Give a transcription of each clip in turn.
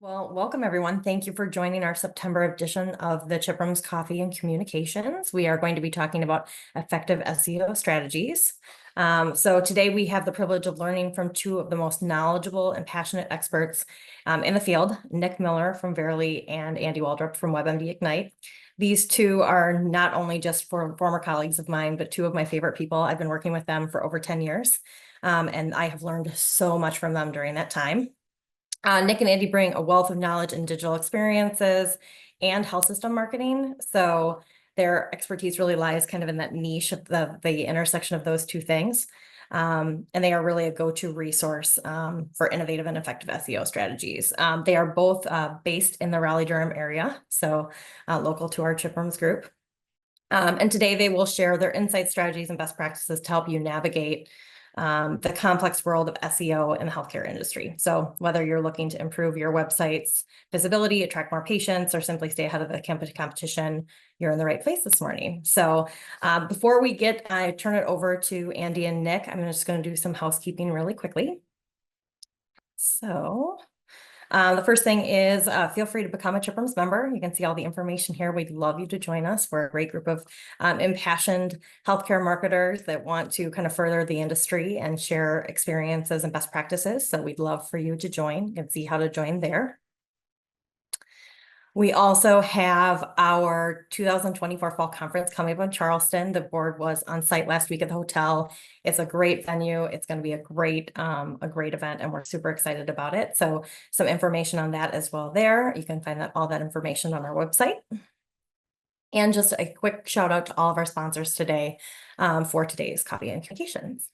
Well, welcome everyone. Thank you for joining our September edition of the CHPRMS Coffee and Communications. We are going to be talking about effective SEO strategies. So today we have the privilege of learning from two of the most knowledgeable and passionate experts in the field, Nick Miller from Verily and Andy Waldrop from WebMD Ignite. These two are not only just former colleagues of mine, but two of my favorite people. I've been working with them for over 10 years, and I have learned so much from them during that time. Nick and Andy bring a wealth of knowledge in digital experiences and health system marketing. So their expertise really lies kind of in that niche of the intersection of those two things. And they are really a go-to resource for innovative and effective SEO strategies. They are both based in the Raleigh-Durham area, so local to our CHPRMS group. And today they will share their insights, strategies, and best practices to help you navigate the complex world of SEO in the healthcare industry. So whether you're looking to improve your website's visibility, attract more patients, or simply stay ahead of the competition, you're in the right place this morning. So before I turn it over to Andy and Nick, I'm just going to do some housekeeping really quickly. So the first thing is feel free to become a CHPRMS member. You can see all the information here. We'd love you to join us. We're a great group of impassioned healthcare marketers that want to kind of further the industry and share experiences and best practices. So we'd love for you to join. You can see how to join there. We also have our 2024 Fall Conference coming up in Charleston. The board was on site last week at the hotel. It's a great venue. It's going to be a great event, and we're super excited about it. So some information on that as well there. You can find all that information on our website. And just a quick shout out to all of our sponsors today for today's Coffee and Communications.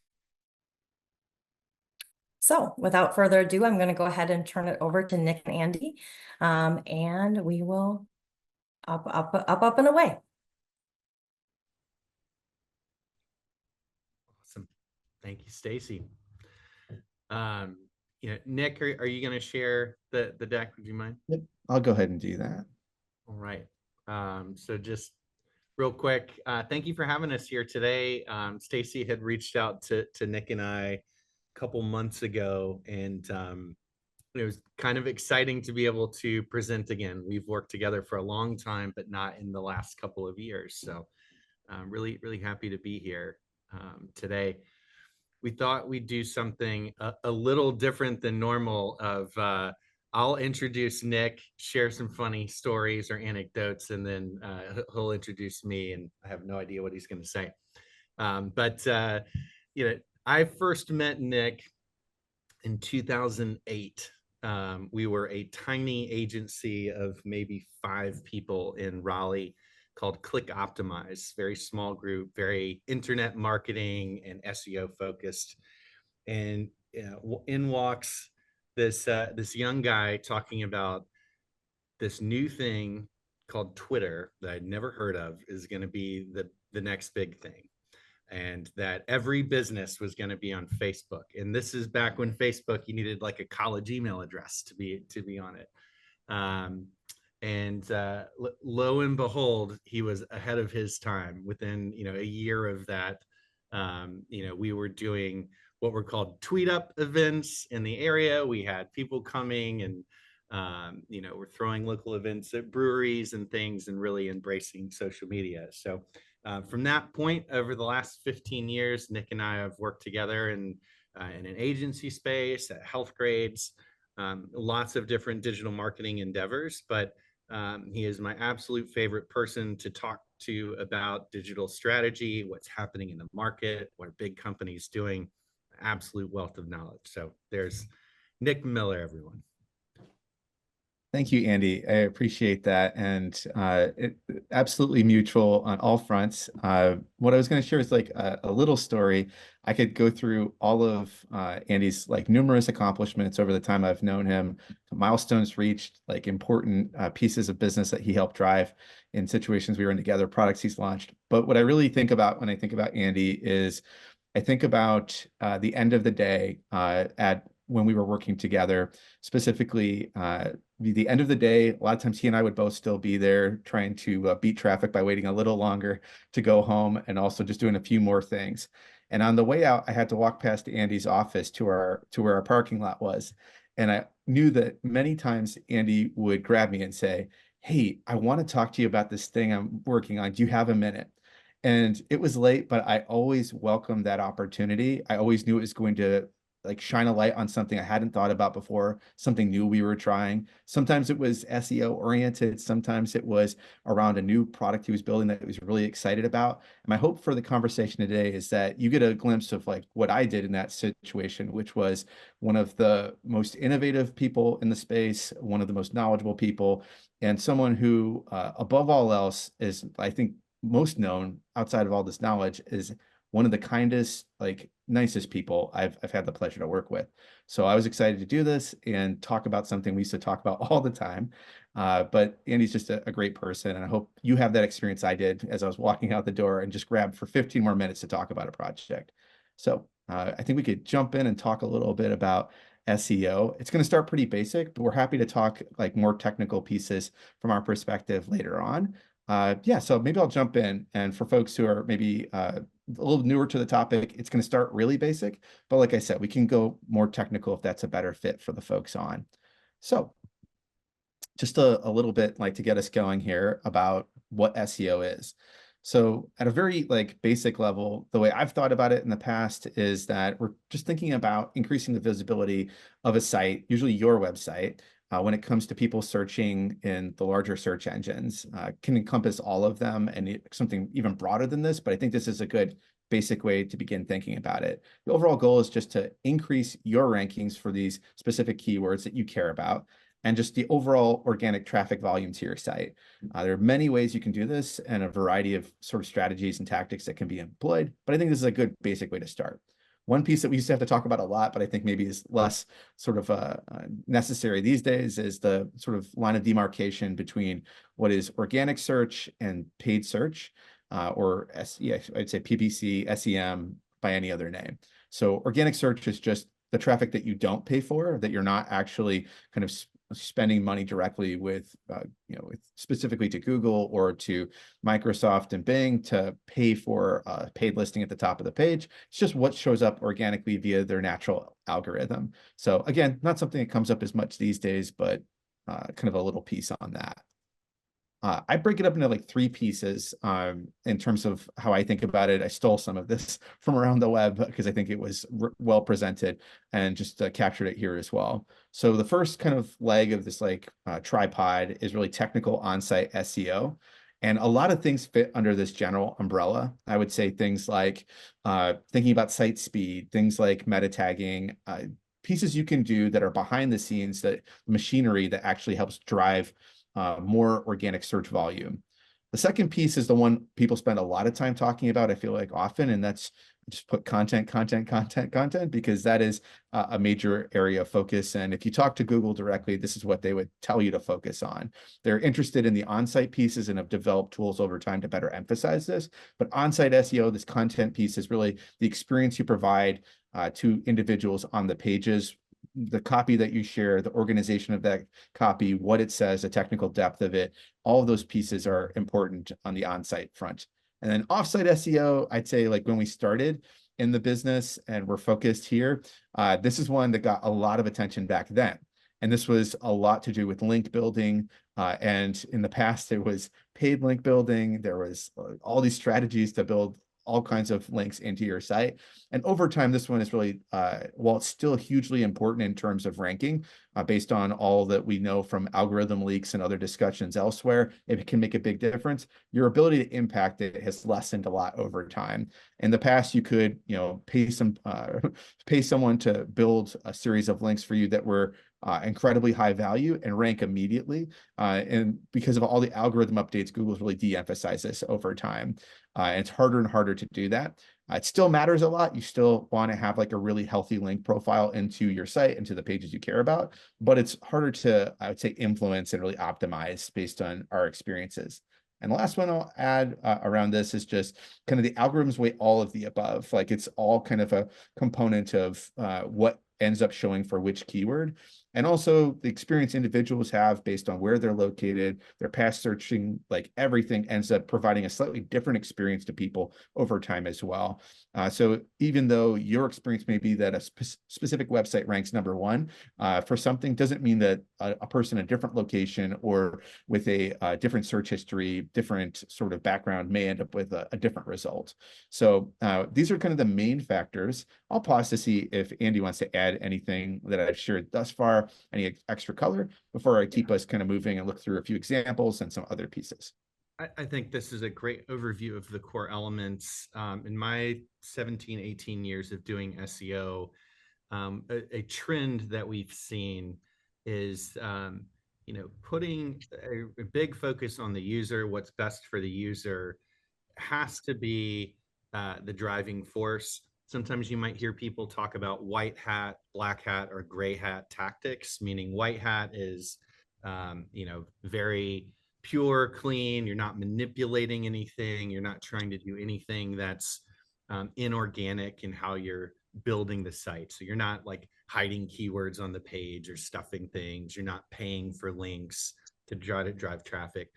So without further ado, I'm going to go ahead and turn it over to Nick and Andy, and we will up and away. Awesome. Thank you, Stacy. Nick, are you going to share the deck? Would you mind? Yep, I'll go ahead and do that. All right. So just real quick, thank you for having us here today. Stacy had reached out to Nick and I a couple months ago, and it was kind of exciting to be able to present again. We've worked together for a long time, but not in the last couple of years. So I'm really, really happy to be here today. We thought we'd do something a little different than normal I'll introduce Nick, share some funny stories or anecdotes, and then he'll introduce me, and I have no idea what he's going to say. I first met Nick in 2008. We were a tiny agency of maybe 5 people in Raleigh called Click Optimize, very small group, very internet marketing and SEO focused. And in walks this young guy talking about this new thing called Twitter that I'd never heard of is going to be the next big thing, and that every business was going to be on Facebook. And this is back when Facebook, you needed like a college email address to be on it. Lo and behold, he was ahead of his time. Within a year of that, we were doing what were called tweet up events in the area. We had people coming, and we're throwing local events at breweries and things, and really embracing social media. So from that point, over the last 15 years, Nick and I have worked together in an agency space, at Health Grades, lots of different digital marketing endeavors. But he is my absolute favorite person to talk to about digital strategy, what's happening in the market, what are big companies doing. Absolute wealth of knowledge. So there's Nick Miller, everyone. Thank you, Andy. I appreciate that. And it absolutely mutual on all fronts. What I was going to share is like a little story. I could go through all of Andy's like numerous accomplishments over the time I've known him, milestones reached, like important pieces of business that he helped drive in situations we were in together, products he's launched. But what I really think about when I think about Andy is I think about the end of the day when we were working together, specifically the end of the day. A lot of times he and I would both still be there trying to beat traffic by waiting a little longer to go home, and also just doing a few more things. And on the way out, I had to walk past Andy's office to where our parking lot was. And I knew that many times Andy would grab me and say, hey, I want to talk to you about this thing I'm working on. Do you have a minute? And it was late, but I always welcomed that opportunity. I always knew it was going to like shine a light on something I hadn't thought about before, something new we were trying. Sometimes it was SEO oriented. Sometimes it was around a new product he was building that he was really excited about. And my hope for the conversation today is that you get a glimpse of like what I did in that situation, which was one of the most innovative people in the space, one of the most knowledgeable people, and someone who, above all else, is, I think, most known outside of all this knowledge is one of the kindest, like nicest people I've had the pleasure to work with. So I was excited to do this and talk about something we used to talk about all the time. But Andy's just a great person, and I hope you have that experience I did as I was walking out the door and just grabbed for 15 more minutes to talk about a project. So I think we could jump in and talk a little bit about SEO. It's going to start pretty basic, but we're happy to talk like more technical pieces from our perspective later on. Yeah, so maybe I'll jump in. And for folks who are maybe a little newer to the topic, it's going to start really basic. But like I said, we can go more technical if that's a better fit for the folks on. So just a little bit like to get us going here about what SEO is. So at a very like basic level, the way I've thought about it in the past is that we're just thinking about increasing the visibility of a site, usually your website, when it comes to people searching in the larger search engines. Can encompass all of them and something even broader than this, but I think this is a good basic way to begin thinking about it. The overall goal is just to increase your rankings for these specific keywords that you care about, and just the overall organic traffic volume to your site. There are many ways you can do this and a variety of sort of strategies and tactics that can be employed, but I think this is a good basic way to start. One piece that we used to have to talk about a lot, but I think maybe is less sort of necessary these days, is the sort of line of demarcation between what is organic search and paid search, or yeah, I'd say PPC, SEM by any other name. So organic search is just the traffic that you don't pay for, that you're not actually kind of spending money directly with, with specifically to Google or to Microsoft and Bing to pay for a paid listing at the top of the page. It's just what shows up organically via their natural algorithm. So again, not something that comes up as much these days, but kind of a little piece on that. I break it up into like three pieces in terms of how I think about it. I stole some of this from around the web because I think it was well presented and just captured it here as well. So the first kind of leg of this like tripod is really technical on-site SEO. And a lot of things fit under this general umbrella. I would say things like thinking about site speed, things like meta tagging, pieces you can do that are behind the scenes, that machinery that actually helps drive more organic search volume. The second piece is the one people spend a lot of time talking about, I feel like often, and that's just put content, because that is a major area of focus. And if you talk to Google directly, this is what they would tell you to focus on. They're interested in the on-site pieces and have developed tools over time to better emphasize this. But on-site SEO, this content piece, is really the experience you provide to individuals on the pages, the copy that you share, the organization of that copy, what it says, the technical depth of it. All of those pieces are important on the on-site front. And then off-site SEO, I'd say like when we started in the business and we're focused here, this is one that got a lot of attention back then. And this was a lot to do with link building. And in the past, there was paid link building. There was all these strategies to build all kinds of links into your site. And over time, this one is really, while it's still hugely important in terms of ranking, based on all that we know from algorithm leaks and other discussions elsewhere, it can make a big difference. Your ability to impact it has lessened a lot over time. In the past, you could, pay someone to build a series of links for you that were incredibly high value and rank immediately. And because of all the algorithm updates, Google's really de-emphasized this over time. And it's harder and harder to do that. It still matters a lot. You still want to have like a really healthy link profile into your site and to the pages you care about, but it's harder to, I would say, influence and really optimize based on our experiences. And the last one I'll add around this is just kind of the algorithms weigh all of the above. Like it's all kind of a component of what ends up showing for which keyword. and also the experience individuals have based on where they're located, their past searching, like everything ends up providing a slightly different experience to people over time as well. So even though your experience may be that a specific website ranks number one for something, doesn't mean that a person in a different location or with a different search history, different sort of background may end up with a different result. So these are kind of the main factors. I'll pause to see if Andy wants to add anything that I've shared thus far, any extra color, before I keep us kind of moving and look through a few examples and some other pieces. I think this is a great overview of the core elements. In my 17, 18 years of doing SEO, a trend that we've seen is, putting a big focus on the user, what's best for the user has to be the driving force. Sometimes you might hear people talk about white hat, black hat, or gray hat tactics, meaning white hat is, very pure, clean. You're not manipulating anything. You're not trying to do anything that's inorganic in how you're building the site. So you're not like hiding keywords on the page or stuffing things. You're not paying for links to try to drive traffic.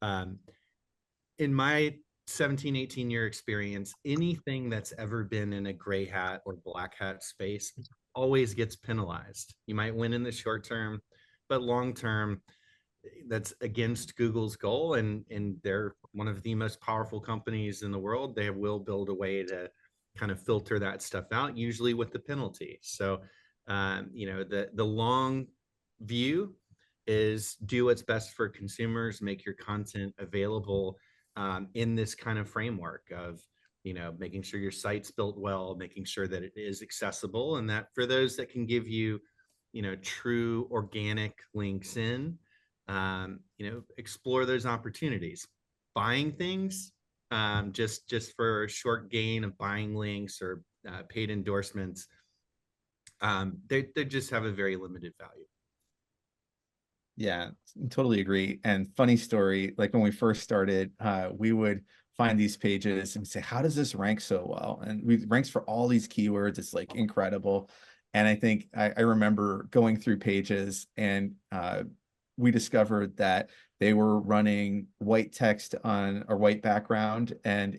In my 17, 18-year experience, anything that's ever been in a gray hat or black hat space always gets penalized. You might win in the short term, but long term, that's against Google's goal, and they're one of the most powerful companies in the world. They will build a way to kind of filter that stuff out, usually with the penalty. So, the long view is do what's best for consumers, make your content available in this kind of framework of, making sure your site's built well, making sure that it is accessible, and that for those that can give you, true organic links in, explore those opportunities. Buying things just for a short gain of buying links or paid endorsements, they just have a very limited value. Yeah, totally agree. And funny story, like when we first started, we would find these pages and say, how does this rank so well? And we ranks for all these keywords. It's like incredible. And I think I remember going through pages and we discovered that they were running white text on a white background. And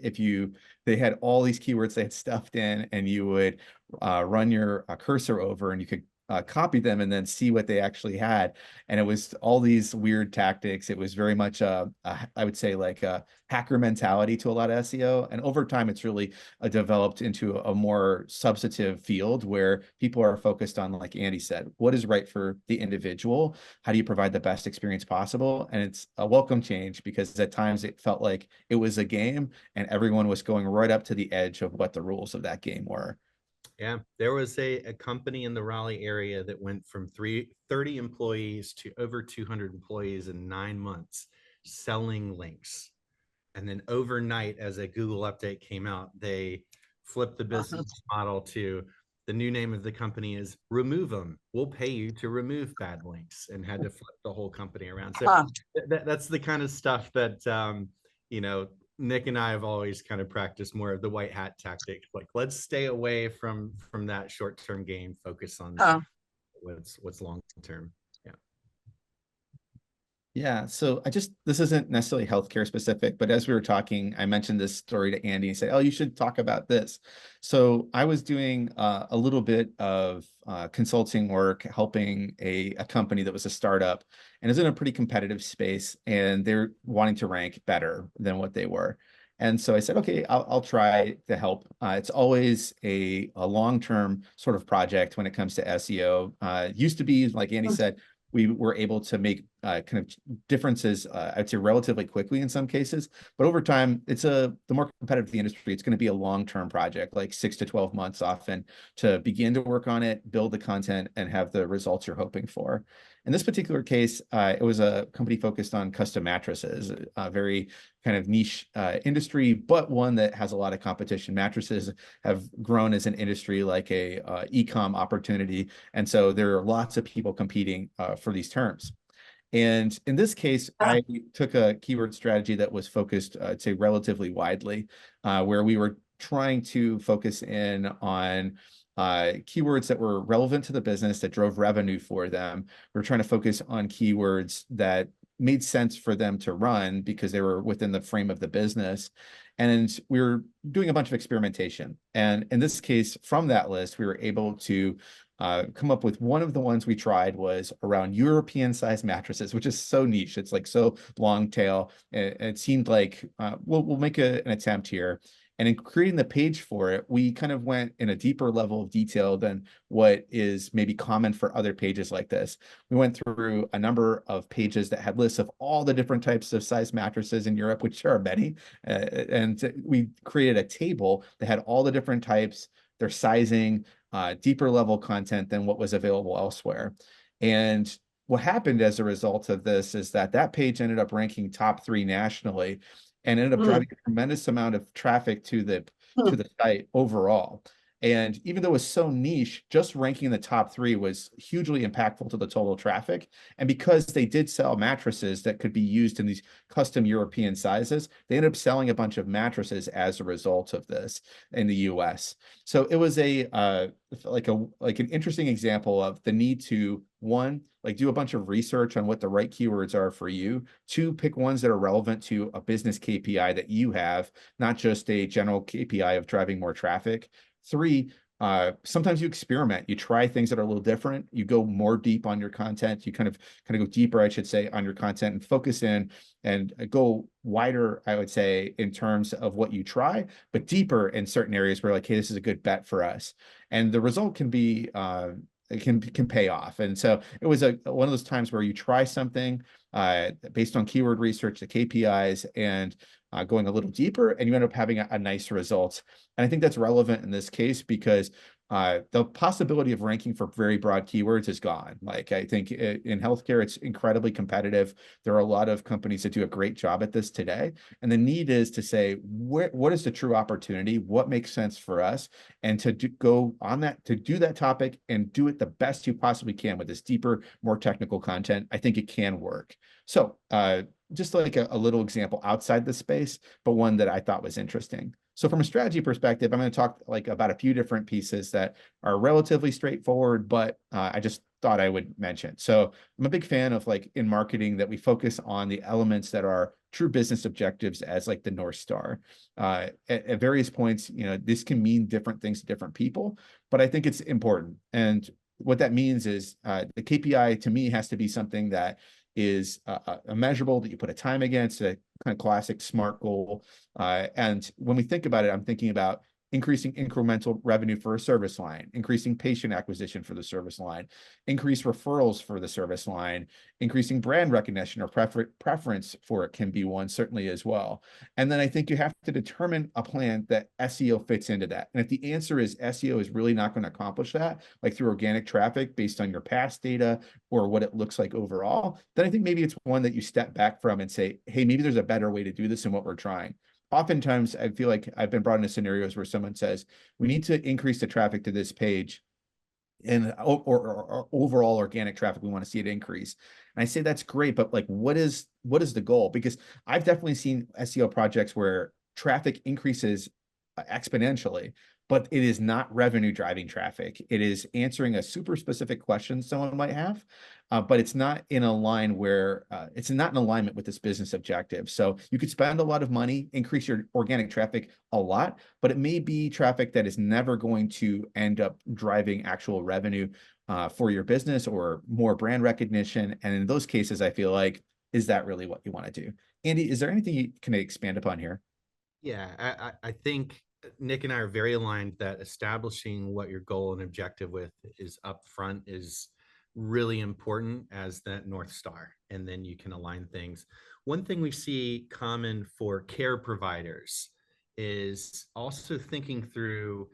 they had all these keywords they had stuffed in, and you would run your cursor over and you could copy them and then see what they actually had. And it was all these weird tactics. It was very much I would say like a hacker mentality to a lot of SEO. And over time, it's really developed into a more substantive field where people are focused on, like Andy said, what is right for the individual? How do you provide the best experience possible? And it's a welcome change, because at times it felt like it was a game and everyone was going right up to the edge of what the rules of that game were. Yeah, there was a company in the Raleigh area that went from 30 employees to over 200 employees in 9 months selling links. And then overnight, as a Google update came out, they flipped the business model to the new name of the company is Remove Them. We'll pay you to remove bad links, and had to flip the whole company around. So that's the kind of stuff that, Nick and I have always kind of practiced more of the white hat tactic. Like, let's stay away from that short-term gain, focus on what's long-term. Yeah. Yeah, so this isn't necessarily healthcare specific, but as we were talking, I mentioned this story to Andy and said, oh, you should talk about this. So I was doing a little bit of consulting work, helping a company that was a startup and is in a pretty competitive space, and they're wanting to rank better than what they were. And so I said, okay, I'll try to help. It's always a long-term sort of project when it comes to SEO. It used to be, like Andy said, we were able to make kind of differences, I'd say relatively quickly in some cases, but over time, the more competitive the industry, it's going to be a long-term project, like 6 to 12 months often, to begin to work on it, build the content, and have the results you're hoping for. In this particular case, it was a company focused on custom mattresses, a very kind of niche industry, but one that has a lot of competition. Mattresses have grown as an industry like a e-com opportunity. And so there are lots of people competing for these terms. And in this case, I took a keyword strategy that was focused, I'd say, relatively widely, where we were trying to focus in on keywords that were relevant to the business, that drove revenue for them. We were trying to focus on keywords that made sense for them to run because they were within the frame of the business. And we were doing a bunch of experimentation. And in this case, from that list, we were able to come up with one of the ones we tried was around European size mattresses, which is so niche. It's like so long tail. It seemed like we'll make an attempt here. And in creating the page for it, we kind of went in a deeper level of detail than what is maybe common for other pages like this. We went through a number of pages that had lists of all the different types of size mattresses in Europe, which there are many. And we created a table that had all the different types, their sizing, deeper level content than what was available elsewhere. And what happened as a result of this is that that page ended up ranking top 3 nationally and ended up driving a tremendous amount of traffic to the site overall. And even though it was so niche, just ranking in the top 3 was hugely impactful to the total traffic. And because they did sell mattresses that could be used in these custom European sizes, they ended up selling a bunch of mattresses as a result of this in the US. So it was like an interesting example of the need to, one, like do a bunch of research on what the right keywords are for you. 2, pick ones that are relevant to a business KPI that you have, not just a general KPI of driving more traffic. 3, sometimes you experiment, you try things that are a little different, you go more deep on your content, you kind of go deeper, I should say, on your content and focus in and go wider, I would say, in terms of what you try, but deeper in certain areas where like, hey, this is a good bet for us. And the result can be it can pay off. And so it was one of those times where you try something based on keyword research, the KPIs, and going a little deeper, and you end up having a nice result. And I think that's relevant in this case because the possibility of ranking for very broad keywords is gone. Like I think in healthcare, it's incredibly competitive. There are a lot of companies that do a great job at this today. And the need is to say, what is the true opportunity? What makes sense for us? And to go on that, to do that topic and do it the best you possibly can with this deeper, more technical content, I think it can work. So just like a little example outside the space, but one that I thought was interesting. So from a strategy perspective, I'm going to talk like about a few different pieces that are relatively straightforward, but I just thought I would mention. So I'm a big fan of like in marketing that we focus on the elements that are true business objectives as like the North Star. At various points, you know, this can mean different things to different people, but I think it's important. And what that means is the KPI to me has to be something that is a measurable that you put a time against, a kind of classic SMART goal. And when we think about it, I'm thinking about increasing incremental revenue for a service line, increasing patient acquisition for the service line, increase referrals for the service line, increasing brand recognition or preference for it can be one certainly as well. And then I think you have to determine a plan that SEO fits into that. And if the answer is SEO is really not going to accomplish that, like through organic traffic based on your past data or what it looks like overall, then I think maybe it's one that you step back from and say, hey, maybe there's a better way to do this than what we're trying. Oftentimes, I feel like I've been brought into scenarios where someone says, we need to increase the traffic to this page and or overall organic traffic, we want to see it increase. And I say, that's great, but like, what is the goal? Because I've definitely seen SEO projects where traffic increases exponentially, but it is not revenue driving traffic. It is answering a super specific question someone might have, but it's not in a line where it's not in alignment with this business objective. So you could spend a lot of money, increase your organic traffic a lot, but it may be traffic that is never going to end up driving actual revenue for your business or more brand recognition. And in those cases, I feel like, is that really what you want to do? Andy, is there anything you can expand upon here? Yeah, I think Nick and I are very aligned that establishing what your goal and objective with is upfront is really important as that North Star, and then you can align things. One thing we see common for care providers is also thinking through,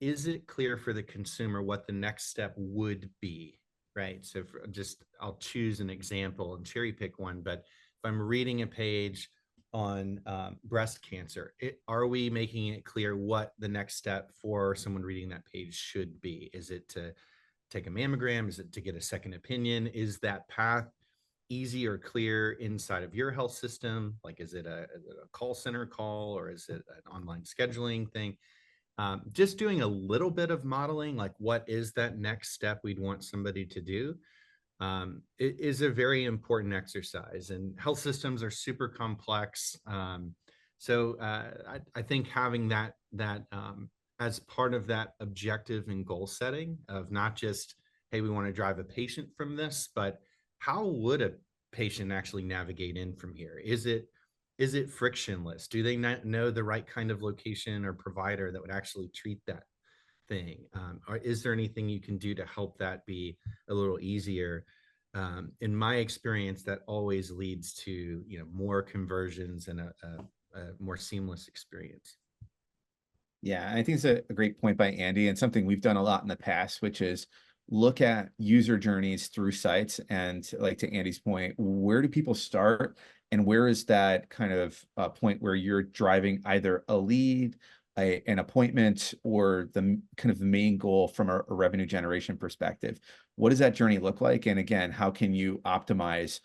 is it clear for the consumer what the next step would be, right? So I'll choose an example and cherry pick one, but if I'm reading a page on breast cancer, are we making it clear what the next step for someone reading that page should be? Is it to take a mammogram? Is it to get a second opinion? Is that path easy or clear inside of your health system? Like, is it a call center call, or is it an online scheduling thing? Just doing a little bit of modeling, like what is that next step we'd want somebody to do, it is a very important exercise. And health systems are super complex. I think having that as part of that objective and goal setting of not just, hey, we want to drive a patient from this, but how would a patient actually navigate in from here? Is it frictionless? Do they not know the right kind of location or provider that would actually treat that thing? Or is there anything you can do to help that be a little easier? In my experience, that always leads to more conversions and a more seamless experience. Yeah, I think it's a great point by Andy, and something we've done a lot in the past, which is look at user journeys through sites. And like to Andy's point, where do people start, and where is that kind of point where you're driving either a lead, an appointment, or the kind of the main goal from a revenue generation perspective? What does that journey look like? And again, how can you optimize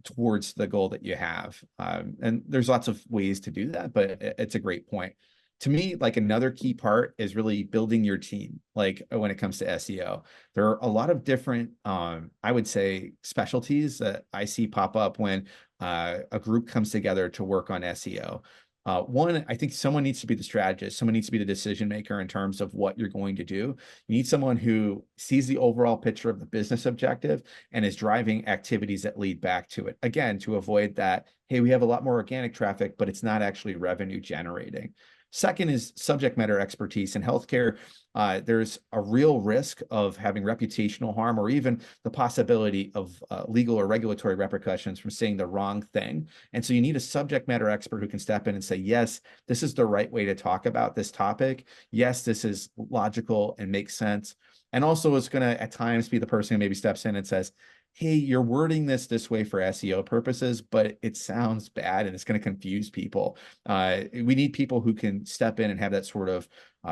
towards the goal that you have? And there's lots of ways to do that, but it's a great point. To me, like another key part is really building your team. Like when it comes to SEO, there are a lot of different, I would say, specialties that I see pop up when a group comes together to work on SEO. One, I think someone needs to be the strategist. Someone needs to be the decision maker in terms of what you're going to do. You need someone who sees the overall picture of the business objective and is driving activities that lead back to it. Again, to avoid that, hey, we have a lot more organic traffic, but it's not actually revenue generating. Second is subject matter expertise. In healthcare, there's a real risk of having reputational harm, or even the possibility of legal or regulatory repercussions from saying the wrong thing. And so you need a subject matter expert who can step in and say, yes, this is the right way to talk about this topic. Yes, this is logical and makes sense. And also is going to at times be the person who maybe steps in and says, hey, you're wording this way for SEO purposes, but it sounds bad and it's going to confuse people. We need people who can step in and have that sort of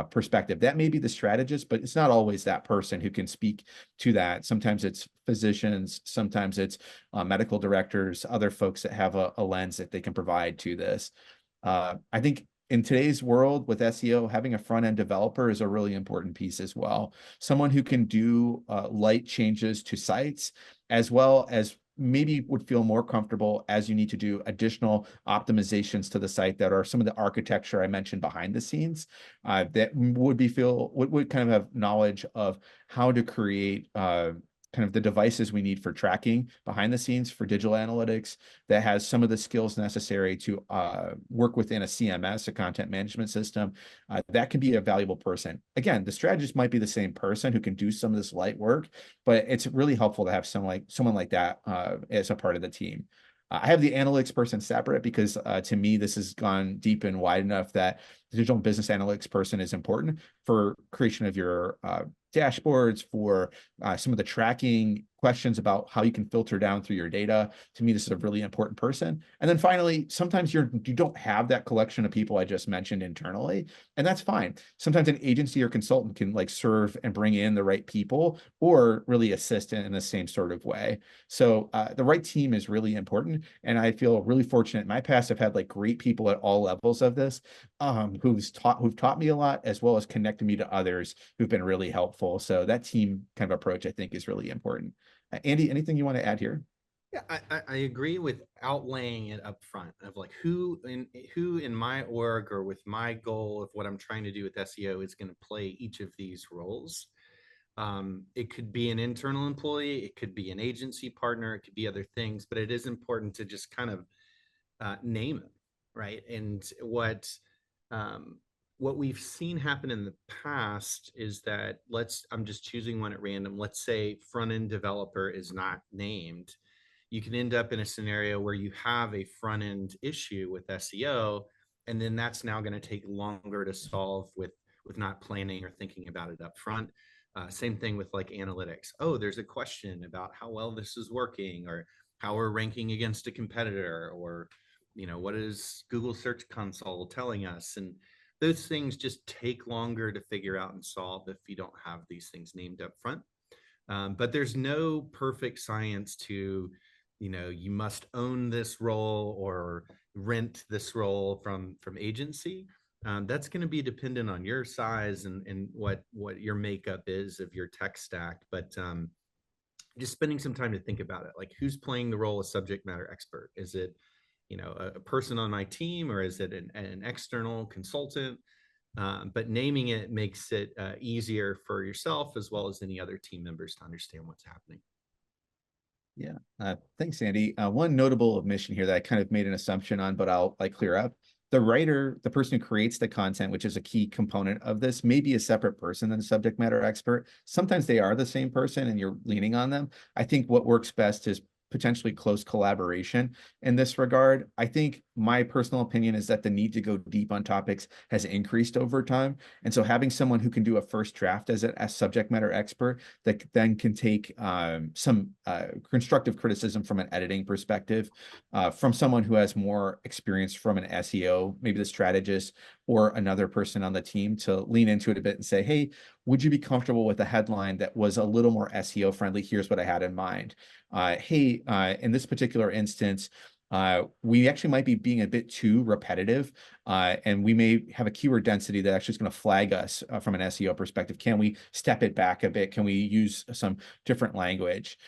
perspective. That may be the strategist, but it's not always that person who can speak to that. Sometimes it's physicians, sometimes it's medical directors, other folks that have a lens that they can provide to this. I think in today's world with SEO, having a front-end developer is a really important piece as well. Someone who can do light changes to sites, as well as maybe would feel more comfortable as you need to do additional optimizations to the site that are some of the architecture I mentioned behind the scenes, that would kind of have knowledge of how to create kind of the devices we need for tracking behind the scenes for digital analytics, that has some of the skills necessary to work within a CMS, a content management system. That can be a valuable person. Again, the strategist might be the same person who can do some of this light work, but it's really helpful to have someone like that as a part of the team. I have the analytics person separate because to me, this has gone deep and wide enough that the digital business analytics person is important for creation of your dashboards, for some of the tracking questions about how you can filter down through your data. To me, this is a really important person. And then finally, sometimes you don't have that collection of people I just mentioned internally, and that's fine. Sometimes an agency or consultant can like serve and bring in the right people, or really assist in the same sort of way. So the right team is really important. And I feel really fortunate in my past, I've had like great people at all levels of this, who've taught me a lot, as well as connected me to others who've been really helpful. So that team kind of approach, I think, is really important. Andy, anything you want to add here? Yeah, I agree with outlaying it up front of like who in my org or with my goal of what I'm trying to do with SEO is going to play each of these roles. It could be an internal employee, it could be an agency partner, it could be other things, but it is important to just kind of name it, right? And what we've seen happen in the past is that I'm just choosing one at random. Let's say front end developer is not named. You can end up in a scenario where you have a front end issue with SEO, and then that's now going to take longer to solve with not planning or thinking about it up front. Same thing with like analytics. Oh, there's a question about how well this is working, or how we're ranking against a competitor, or what is Google Search Console telling us? And those things just take longer to figure out and solve if you don't have these things named up front. But there's no perfect science to, you must own this role or rent this role from agency. That's going to be dependent on your size and what your makeup is of your tech stack. But just spending some time to think about it, like who's playing the role of subject matter expert? Is it, a person on my team, or is it an external consultant? But naming it makes it easier for yourself as well as any other team members to understand what's happening. Yeah, thanks, Andy. One notable omission here that I kind of made an assumption on, but I'll clear up. The writer, the person who creates the content, which is a key component of this, may be a separate person than a subject matter expert. Sometimes they are the same person and you're leaning on them. I think what works best is potentially close collaboration in this regard. I think my personal opinion is that the need to go deep on topics has increased over time. And so having someone who can do a first draft as a subject matter expert that then can take some constructive criticism from an editing perspective, from someone who has more experience from an SEO, maybe the strategist or another person on the team, to lean into it a bit and say, hey, would you be comfortable with a headline that was a little more SEO friendly? Here's what I had in mind. Hey, in this particular instance, we actually might be being a bit too repetitive, and we may have a keyword density that actually is going to flag us from an SEO perspective. Can we step it back a bit? Can we use some different language?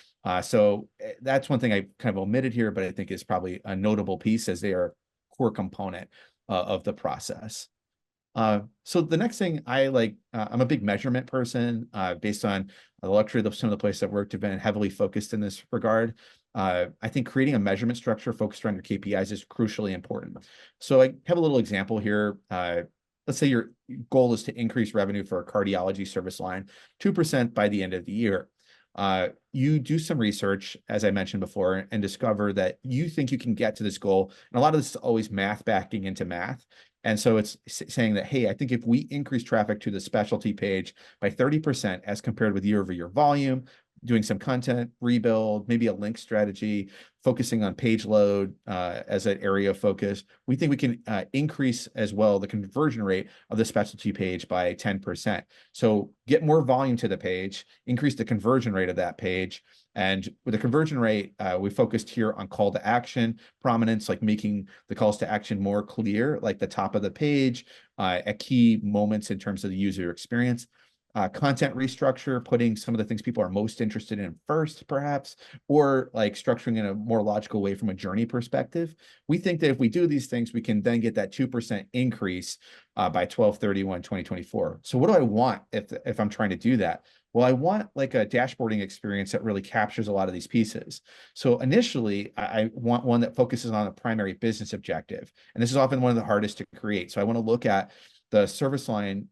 So that's one thing I kind of omitted here, but I think is probably a notable piece, as they are a core component of the process. So the next thing I like, I'm a big measurement person, based on the luxury of some of the places I've worked have been heavily focused in this regard. I think creating a measurement structure focused around your KPIs is crucially important. So I have a little example here. Let's say your goal is to increase revenue for a cardiology service line 2% by the end of the year. You do some research, as I mentioned before, and discover that you think you can get to this goal. And a lot of this is always math backing into math. And so it's saying that, hey, I think if we increase traffic to the specialty page by 30% as compared with year-over-year volume, doing some content rebuild, maybe a link strategy, focusing on page load as an area of focus, we think we can increase as well the conversion rate of the specialty page by 10%. So get more volume to the page, increase the conversion rate of that page. And with the conversion rate, we focused here on call to action prominence, like making the calls to action more clear, like the top of the page, at key moments in terms of the user experience. Content restructure, putting some of the things people are most interested in first, perhaps, or like structuring in a more logical way from a journey perspective. We think that if we do these things, we can then get that 2% increase by 12/31/2024. So what do I want if I'm trying to do that? Well, I want like a dashboarding experience that really captures a lot of these pieces. So initially, I want one that focuses on a primary business objective. And this is often one of the hardest to create. So I want to look at the service line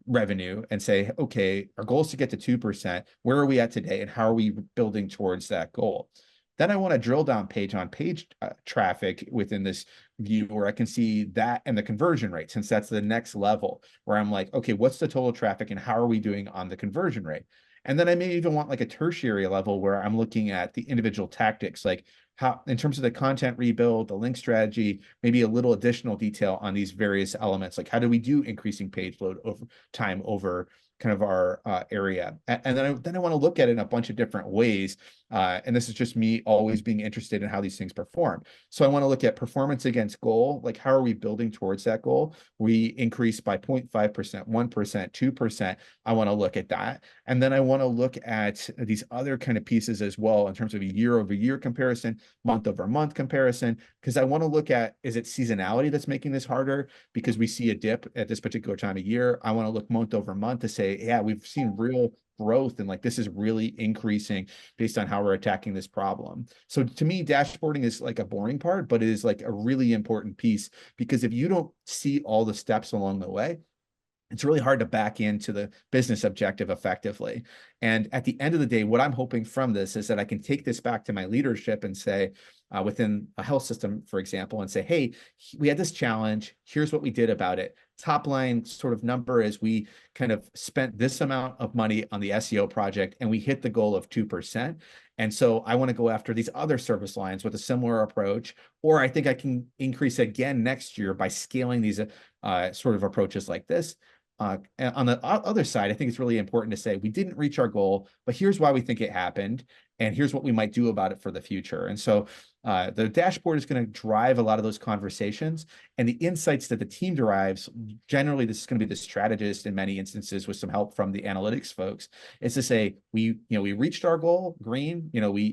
revenue and say, okay, our goal is to get to 2%. Where are we at today? And how are we building towards that goal? Then I want to drill down page on page traffic within this view, where I can see that and the conversion rate, since that's the next level, where I'm like, okay, what's the total traffic and how are we doing on the conversion rate? And then I may even want like a tertiary level where I'm looking at the individual tactics, like how, in terms of the content rebuild, the link strategy, maybe a little additional detail on these various elements, like how do we do increasing page load over time over kind of our area. And then I want to look at it in a bunch of different ways. And this is just me always being interested in how these things perform. So I want to look at performance against goal, like how are we building towards that goal? We increase by 0.5%, 1%, 2%. I want to look at that. And then I want to look at these other kind of pieces as well in terms of a year-over-year comparison, month-over-month comparison, because I want to look at, is it seasonality that's making this harder because we see a dip at this particular time of year? I want to look month-over-month to say, yeah, we've seen real growth and like this is really increasing based on how we're attacking this problem. So to me, dashboarding is like a boring part, but it is like a really important piece, because if you don't see all the steps along the way, it's really hard to back into the business objective effectively. And at the end of the day, what I'm hoping from this is that I can take this back to my leadership and say, within a health system, for example, and say, hey, we had this challenge. Here's what we did about it. Top line sort of number is we kind of spent this amount of money on the SEO project and we hit the goal of 2%. And so I want to go after these other service lines with a similar approach, or I think I can increase again next year by scaling these sort of approaches like this. and on the other side, I think it's really important to say we didn't reach our goal, but here's why we think it happened, and here's what we might do about it for the future. And so the dashboard is going to drive a lot of those conversations, and the insights that the team derives. Generally, this is going to be the strategist in many instances with some help from the analytics folks. Is to say we reached our goal, green.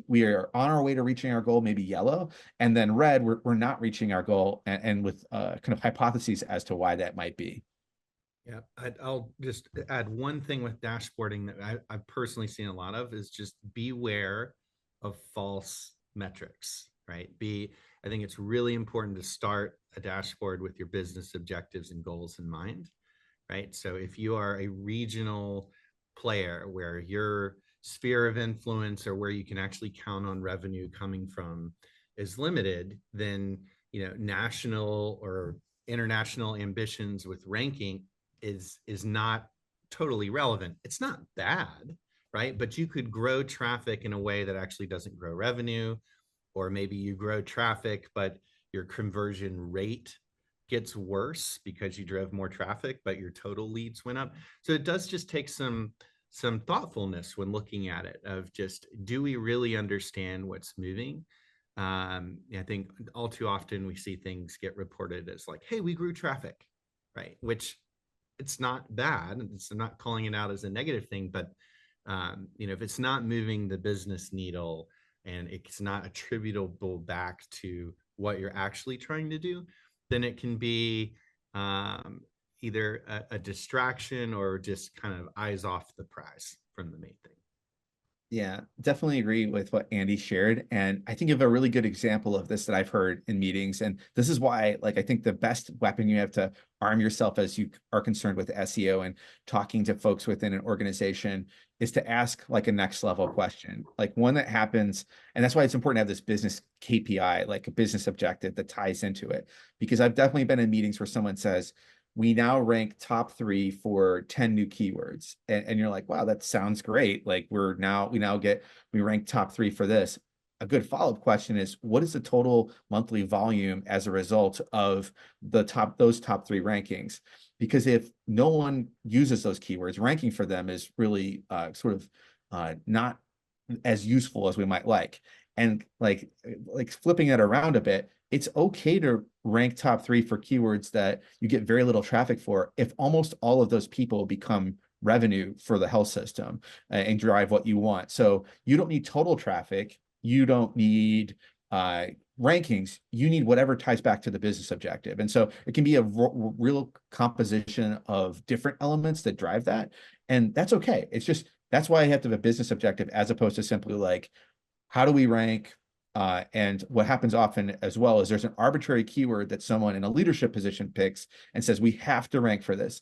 We are on our way to reaching our goal, maybe yellow, and then red, we're not reaching our goal, and with kind of hypotheses as to why that might be. Yeah, I'll just add one thing with dashboarding that I've personally seen a lot of is just beware of false metrics, right? I think it's really important to start a dashboard with your business objectives and goals in mind, right? So if you are a regional player where your sphere of influence or where you can actually count on revenue coming from is limited, then national or international ambitions with ranking is not totally relevant. It's not bad, right? But you could grow traffic in a way that actually doesn't grow revenue, or maybe you grow traffic, but your conversion rate gets worse because you drove more traffic, but your total leads went up. So it does just take some thoughtfulness when looking at it of just, do we really understand what's moving? I think all too often we see things get reported as like, hey, we grew traffic, right? Which it's not bad. I'm not calling it out as a negative thing, but if it's not moving the business needle and it's not attributable back to what you're actually trying to do, then it can be either a distraction or just kind of eyes off the prize from the main thing. Yeah, definitely agree with what Andy shared. And I think of a really good example of this that I've heard in meetings. And this is why, I think the best weapon you have to arm yourself as you are concerned with SEO and talking to folks within an organization is to ask a next level question, like one that happens. And that's why it's important to have this business KPI, like a business objective that ties into it. Because I've definitely been in meetings where someone says, we now rank top 3 for 10 new keywords. And you're like, wow, that sounds great. Like we rank top 3 for this. A good follow-up question is, what is the total monthly volume as a result of those top 3 rankings? Because if no one uses those keywords, ranking for them is really not as useful as we might like. And like flipping it around a bit, it's okay to rank top 3 for keywords that you get very little traffic for if almost all of those people become revenue for the health system and drive what you want. So you don't need total traffic. You don't need rankings. You need whatever ties back to the business objective. And so it can be a real composition of different elements that drive that. And that's okay. It's just, that's why I have to have a business objective as opposed to simply like, how do we rank? And what happens often as well is there's an arbitrary keyword that someone in a leadership position picks and says, we have to rank for this.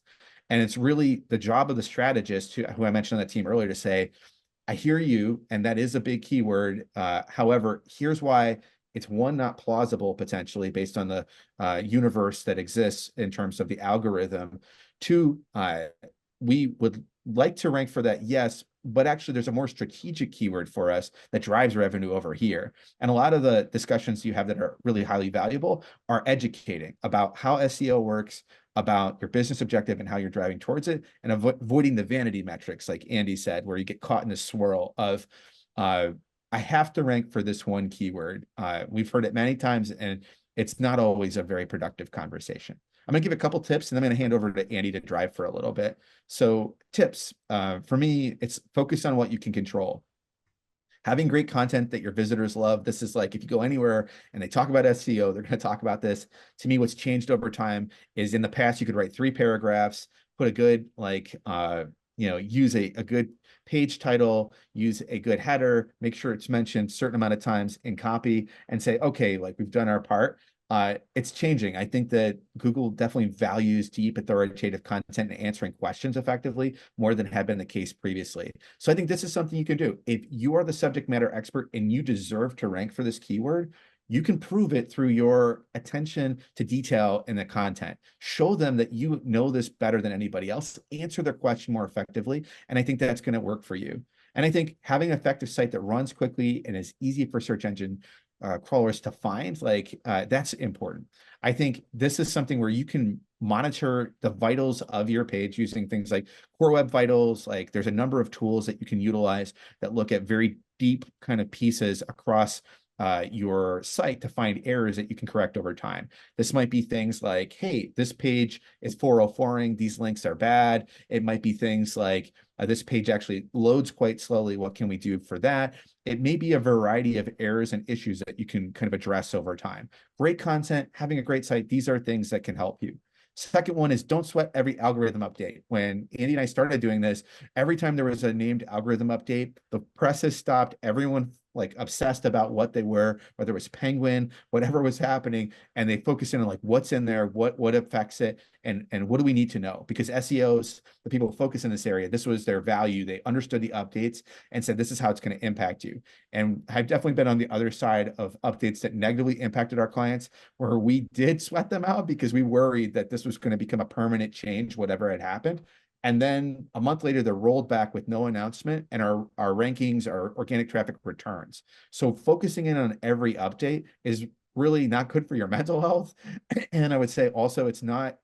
And it's really the job of the strategist, who I mentioned on that team earlier, to say, I hear you, and that is a big keyword. However, here's why it's one, not plausible potentially based on the universe that exists in terms of the algorithm. 2, we would like to rank for that, yes, but actually there's a more strategic keyword for us that drives revenue over here. And a lot of the discussions you have that are really highly valuable are educating about how SEO works, about your business objective and how you're driving towards it, and avoiding the vanity metrics, like Andy said, where you get caught in a swirl of, I have to rank for this one keyword. We've heard it many times, and it's not always a very productive conversation. I'm going to give a couple tips, and then I'm going to hand over to Andy to drive for a little bit. So tips, for me, it's focus on what you can control. Having great content that your visitors love. This is like, if you go anywhere and they talk about SEO, they're going to talk about this. To me, what's changed over time is in the past, you could write 3 paragraphs, put a good, use a good page title, use a good header, make sure it's mentioned a certain amount of times in copy, and say, okay, we've done our part. It's changing. I think that Google definitely values deep authoritative content and answering questions effectively more than had been the case previously. So I think this is something you can do. If you are the subject matter expert and you deserve to rank for this keyword, you can prove it through your attention to detail in the content. Show them that you know this better than anybody else, answer their question more effectively, and I think that's going to work for you. And I think having an effective site that runs quickly and is easy for search engine crawlers to find, like that's important. I think this is something where you can monitor the vitals of your page using things like Core Web Vitals. Like there's a number of tools that you can utilize that look at very deep kind of pieces across your site to find errors that you can correct over time. This might be things like, hey, this page is 404ing, these links are bad. It might be things like this page actually loads quite slowly. What can we do for that? It may be a variety of errors and issues that you can kind of address over time. Great content, having a great site, these are things that can help you. Second one is don't sweat every algorithm update. When Andy and I started doing this, every time there was a named algorithm update, the press has stopped. Everyone like obsessed about what they were, whether it was Penguin, whatever was happening, and they focus in on like what's in there, what affects it, and what do we need to know? Because SEOs, the people who focus in this area, this was their value. They understood the updates and said, this is how it's going to impact you. And I've definitely been on the other side of updates that negatively impacted our clients, where we did sweat them out because we worried that this was going to become a permanent change, whatever had happened. And then a month later, they're rolled back with no announcement, and our rankings, our organic traffic returns. So focusing in on every update is really not good for your mental health. And I would say also it's not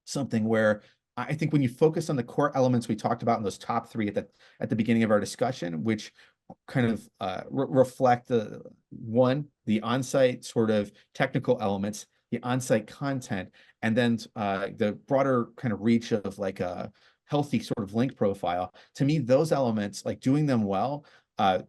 something where I think when you focus on the core elements we talked about in those top three at the beginning of our discussion, which kind of reflect the on-site sort of technical elements, the on-site content, and then the broader kind of reach of like a healthy sort of link profile. To me, those elements, like doing them well,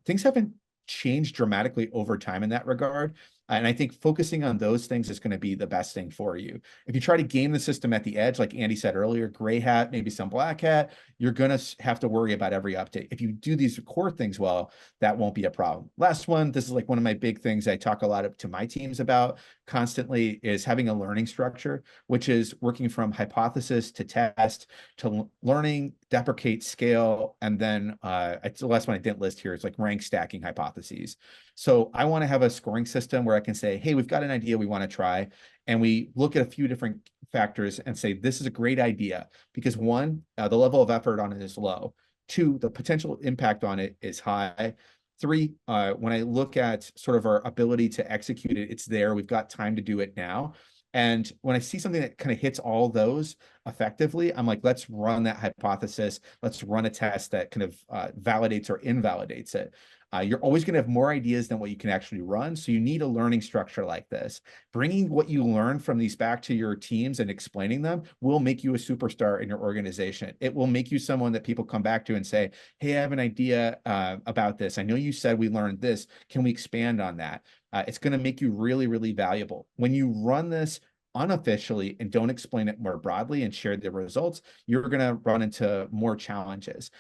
things haven't changed dramatically over time in that regard. And I think focusing on those things is going to be the best thing for you. If you try to game the system at the edge, like Andy said earlier, gray hat, maybe some black hat, you're going to have to worry about every update. If you do these core things well, that won't be a problem. Last one, this is like one of my big things I talk a lot to my teams about constantly, is having a learning structure, which is working from hypothesis to test to learning, deprecate, scale, and then the last one I didn't list here is like rank stacking hypotheses. So I want to have a scoring system where I can say, hey, we've got an idea we want to try. And we look at a few different factors and say, this is a great idea because one, the level of effort on it is low. Two, the potential impact on it is high. Three, when I look at sort of our ability to execute it, it's there. We've got time to do it now. And when I see something that kind of hits all those effectively, I'm like, let's run that hypothesis. Let's run a test that kind of validates or invalidates it. You're always going to have more ideas than what you can actually run. So you need a learning structure like this. Bringing what you learn from these back to your teams and explaining them will make you a superstar in your organization. It will make you someone that people come back to and say, hey, I have an idea about this. I know you said we learned this. Can we expand on that? It's going to make you really, really valuable. When you run this unofficially and don't explain it more broadly and share the results, you're going to run into more challenges.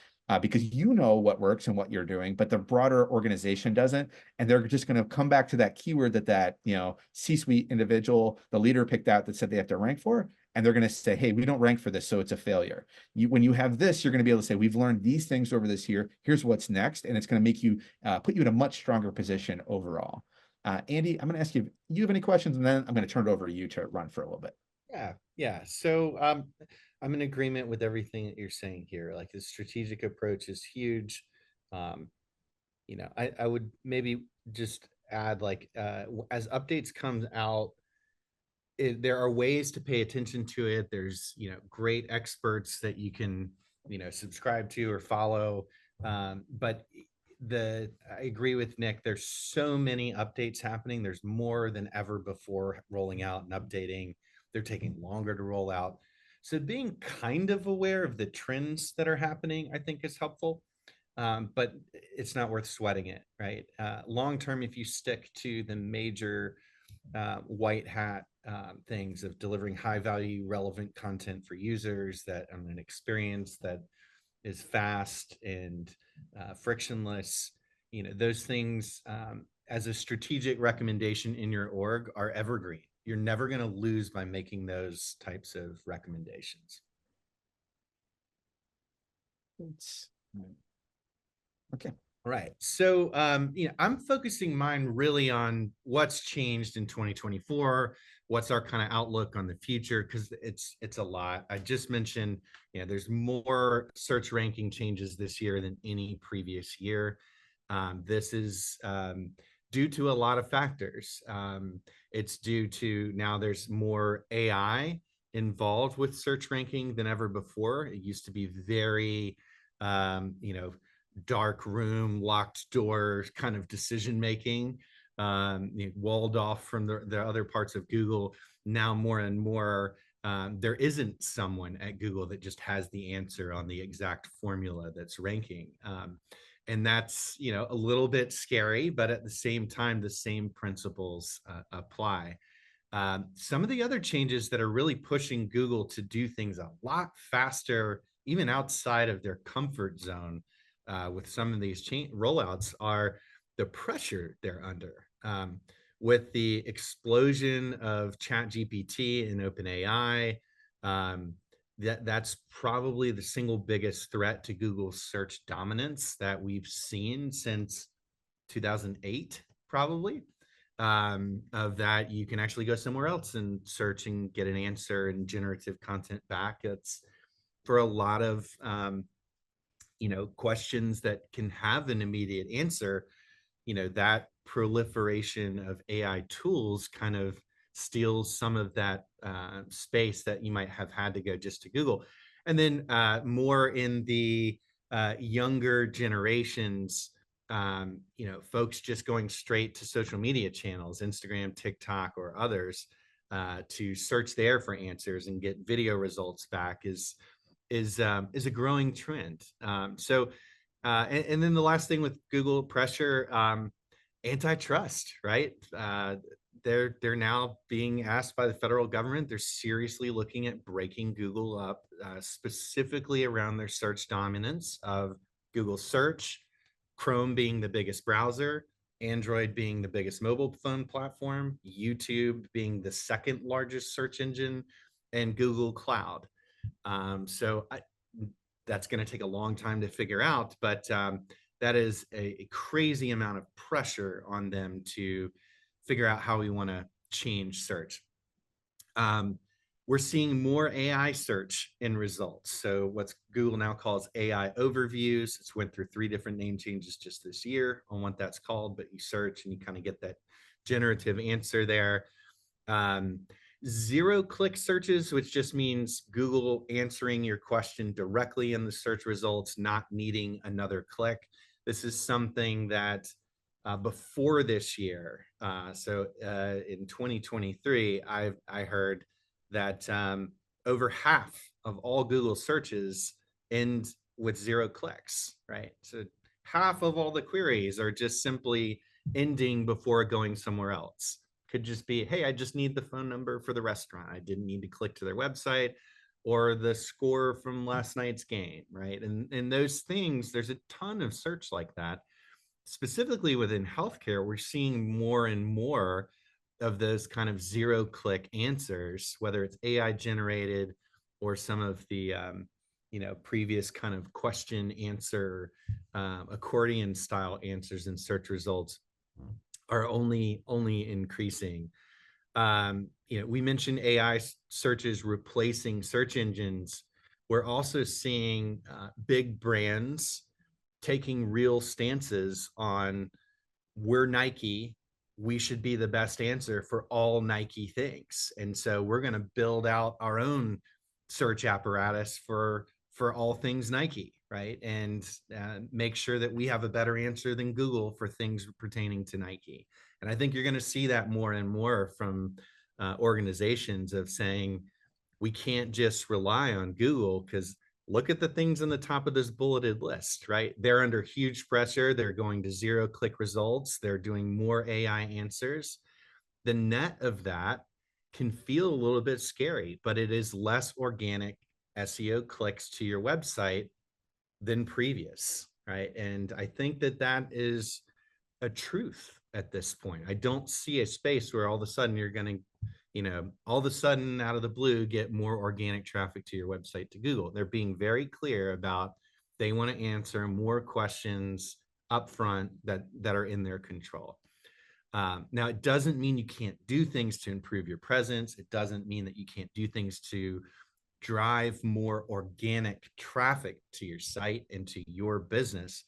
Because you know what works and what you're doing, but the broader organization doesn't, and they're just going to come back to that keyword that C-suite individual, the leader picked out that said they have to rank for, and they're going to say, hey, we don't rank for this, so it's a failure. When you have this, you're going to be able to say, we've learned these things over this year. Here's what's next, and it's going to make you put you in a much stronger position overall. Andy, I'm going to ask you if you have any questions, and then I'm going to turn it over to you to run for a little bit. Yeah. So I'm in agreement with everything that you're saying here. Like the strategic approach is huge. I would maybe just add like as updates come out, there are ways to pay attention to it. There's great experts that you can subscribe to or follow. But I agree with Nick. There's so many updates happening. There's more than ever before rolling out and updating. They're taking longer to roll out. So being kind of aware of the trends that are happening, I think, is helpful. But it's not worth sweating it, right? Long term, if you stick to the major white hat things of delivering high value, relevant content for users, that an experience that is fast and frictionless, those things as a strategic recommendation in your org are evergreen. You're never going to lose by making those types of recommendations. Okay. All right. So, I'm focusing mine really on what's changed in 2024. What's our kind of outlook on the future? Because it's a lot. I just mentioned, there's more search ranking changes this year than any previous year. This is due to a lot of factors. It's due to now there's more AI involved with search ranking than ever before. It used to be very, dark room, locked door kind of decision making, walled off from the other parts of Google. Now more and more, there isn't someone at Google that just has the answer on the exact formula that's ranking. And that's, a little bit scary, but at the same time, the same principles apply. Some of the other changes that are really pushing Google to do things a lot faster, even outside of their comfort zone, with some of these rollouts, are the pressure they're under. With the explosion of ChatGPT and OpenAI, that's probably the single biggest threat to Google's search dominance that we've seen since 2008, probably. Of that, you can actually go somewhere else and search and get an answer and generative content back. It's for a lot of questions that can have an immediate answer. That proliferation of AI tools kind of steals some of that space that you might have had to go just to Google. And then more in the younger generations, folks just going straight to social media channels, Instagram, TikTok, or others, to search there for answers and get video results back is a growing trend. And then the last thing with Google pressure, antitrust, right? They're now being asked by the federal government. They're seriously looking at breaking Google up, specifically around their search dominance of Google search, Chrome being the biggest browser, Android being the biggest mobile phone platform, YouTube being the second largest search engine, and Google Cloud. That's going to take a long time to figure out, but that is a crazy amount of pressure on them to figure out how we want to change search. We're seeing more AI search in results. So what Google now calls AI overviews. It's went through 3 different name changes just this year on what that's called, but you search and you kind of get that generative answer there. Zero-click searches, which just means Google answering your question directly in the search results, not needing another click. This is something that before this year, in 2023, I heard that over half of all Google searches end with 0 clicks, right? So half of all the queries are just simply ending before going somewhere else. Could just be, hey, I just need the phone number for the restaurant. I didn't need to click to their website, or the score from last night's game, right? And those things, there's a ton of search like that. Specifically within healthcare, we're seeing more and more of those kind of 0-click answers, whether it's AI generated or some of the previous kind of question answer, accordion style answers in search results are only increasing. We mentioned AI searches replacing search engines. We're also seeing big brands taking real stances on, we're Nike, we should be the best answer for all Nike things. And so we're going to build out our own search apparatus for all things Nike, right? And make sure that we have a better answer than Google for things pertaining to Nike. And I think you're going to see that more and more from organizations of saying, we can't just rely on Google, because look at the things on the top of this bulleted list, right? They're under huge pressure. They're going to 0-click results. They're doing more AI answers. The net of that can feel a little bit scary, but it is less organic SEO clicks to your website than previous, right? And I think that is a truth at this point. I don't see a space where all of a sudden you're going to, all of a sudden out of the blue, get more organic traffic to your website to Google. They're being very clear about they want to answer more questions upfront that are in their control. Now, it doesn't mean you can't do things to improve your presence. It doesn't mean that you can't do things to drive more organic traffic to your site and to your business.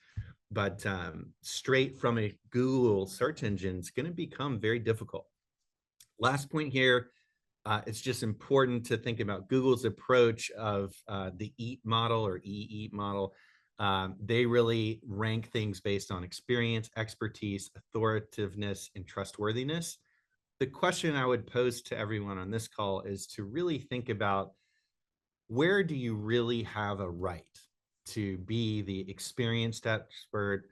but straight from a Google search engine is going to become very difficult. Last point here, it's just important to think about Google's approach of the EAT model or EEAT model. They really rank things based on experience, expertise, authoritativeness, and trustworthiness. The question I would pose to everyone on this call is to really think about, where do you really have a right to be the experienced expert